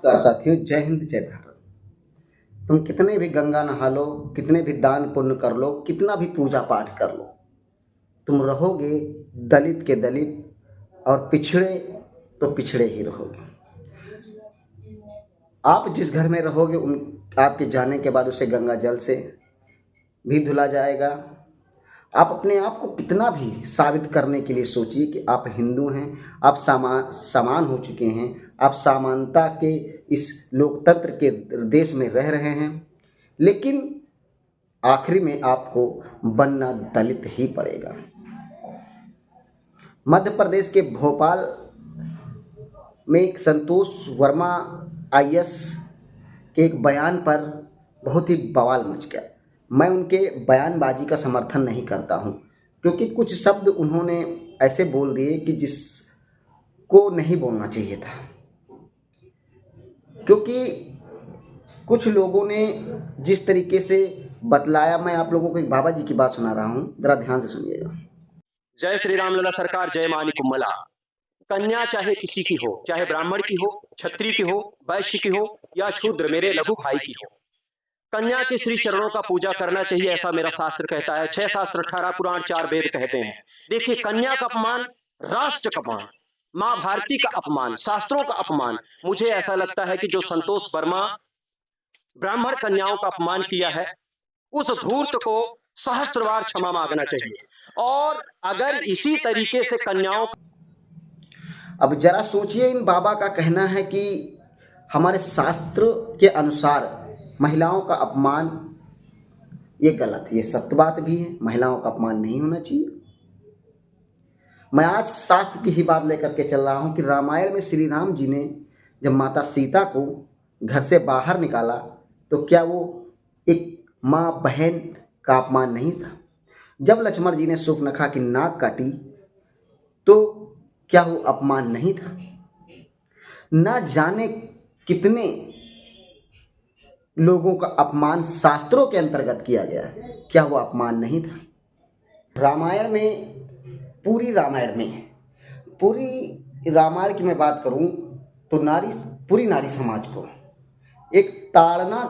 साथियों, जय हिंद जय भारत। तुम कितने भी गंगा नहा लो, कितने भी दान पुण्य कर लो, कितना भी पूजा पाठ कर लो, तुम रहोगे दलित के दलित और पिछड़े तो पिछड़े ही रहोगे। आप जिस घर में रहोगे उन आपके जाने के बाद उसे गंगा जल से भी धुला जाएगा। आप अपने आप को कितना भी साबित करने के लिए सोचिए कि आप हिंदू हैं, आप समान हो चुके हैं, आप समानता के इस लोकतंत्र के देश में रह रहे हैं, लेकिन आखिरी में आपको बनना दलित ही पड़ेगा। मध्य प्रदेश के भोपाल में एक संतोष वर्मा आईएएस के एक बयान पर बहुत ही बवाल मच गया। मैं उनके बयानबाजी का समर्थन नहीं करता हूं, क्योंकि कुछ शब्द उन्होंने ऐसे बोल दिए कि जिसको नहीं बोलना चाहिए था। क्योंकि कुछ लोगों ने जिस तरीके से बतलाया, मैं आप लोगों को एक बाबा जी की बात सुना रहा हूं, जरा ध्यान से सुनिएगा। जय श्री राम लला सरकार, जय मानी कुम्मला। कन्या चाहे किसी की हो, चाहे ब्राह्मण की हो, क्षत्रिय की हो, वैश्य की हो या शूद्र मेरे लघु भाई की हो, कन्या के श्री चरणों का पूजा करना चाहिए, ऐसा मेरा शास्त्र कहता है। 6 शास्त्र 18 पुराण 4 वेद कहते हैं। देखिए, कन्या का अपमान, राष्ट्र का अपमान, माँ भारती का अपमान, शास्त्रों का अपमान। मुझे ऐसा लगता है कि जो संतोष वर्मा ब्राह्मण कन्याओं का अपमान किया है, उस धूर्त को सहस्त्र बार क्षमा मांगना चाहिए। और अगर इसी तरीके से कन्याओं अब जरा सोचिए, इन बाबा का कहना है कि हमारे शास्त्र के अनुसार महिलाओं का अपमान ये गलत, ये सत्य बात भी है, महिलाओं का अपमान नहीं होना चाहिए। मैं आज शास्त्र की ही बात लेकर के चल रहा हूं कि रामायण में श्री राम जी ने जब माता सीता को घर से बाहर निकाला तो क्या वो एक माँ बहन का अपमान नहीं था? जब लक्ष्मण जी ने शूर्पणखा की नाक काटी तो क्या वो अपमान नहीं था? ना जाने कितने लोगों का अपमान शास्त्रों के अंतर्गत किया गया है, क्या वो अपमान नहीं था? रामायण में, पूरी रामायण की मैं बात करूं तो पूरी नारी समाज को एक ताड़ना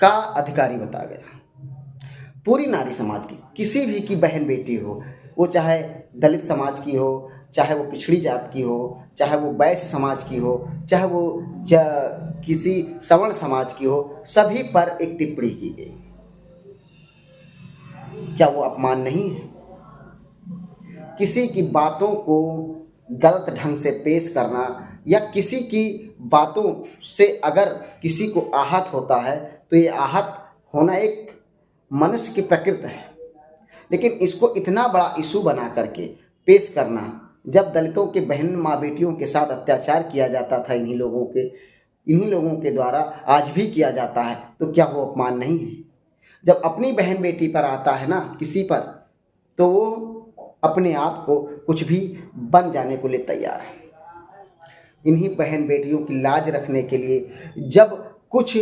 का अधिकारी बताया गया। पूरी नारी समाज की, किसी भी की बहन बेटी हो, वो चाहे दलित समाज की हो, चाहे वो पिछड़ी जात की हो, चाहे वो वैश्य समाज की हो, चाहे वो किसी सवर्ण समाज की हो, सभी पर एक टिप्पणी की गई। क्या वो अपमान नहीं है? किसी की बातों को गलत ढंग से पेश करना या किसी की बातों से अगर किसी को आहत होता है तो ये आहत होना एक मनुष्य की प्रकृति है, लेकिन इसको इतना बड़ा इशू बना करके पेश करना, जब दलितों के बहन माँ बेटियों के साथ अत्याचार किया जाता था इन्हीं लोगों के द्वारा आज भी किया जाता है, तो क्या वो अपमान नहीं है? जब अपनी बहन बेटी पर आता है ना किसी पर, तो वो अपने आप को कुछ भी बन जाने को लिए तैयार है। इन्हीं बहन बेटियों की लाज रखने के लिए जब कुछ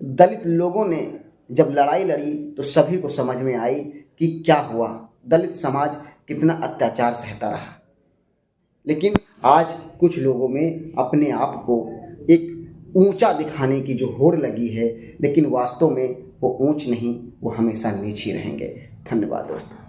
दलित लोगों ने जब लड़ाई लड़ी तो सभी को समझ में आई कि क्या हुआ, दलित समाज कितना अत्याचार सहता रहा। लेकिन आज कुछ लोगों में अपने आप को एक ऊंचा दिखाने की जो होड़ लगी है, लेकिन वास्तव में वो ऊंच नहीं, वो हमेशा नीच ही रहेंगे। धन्यवाद दोस्तों।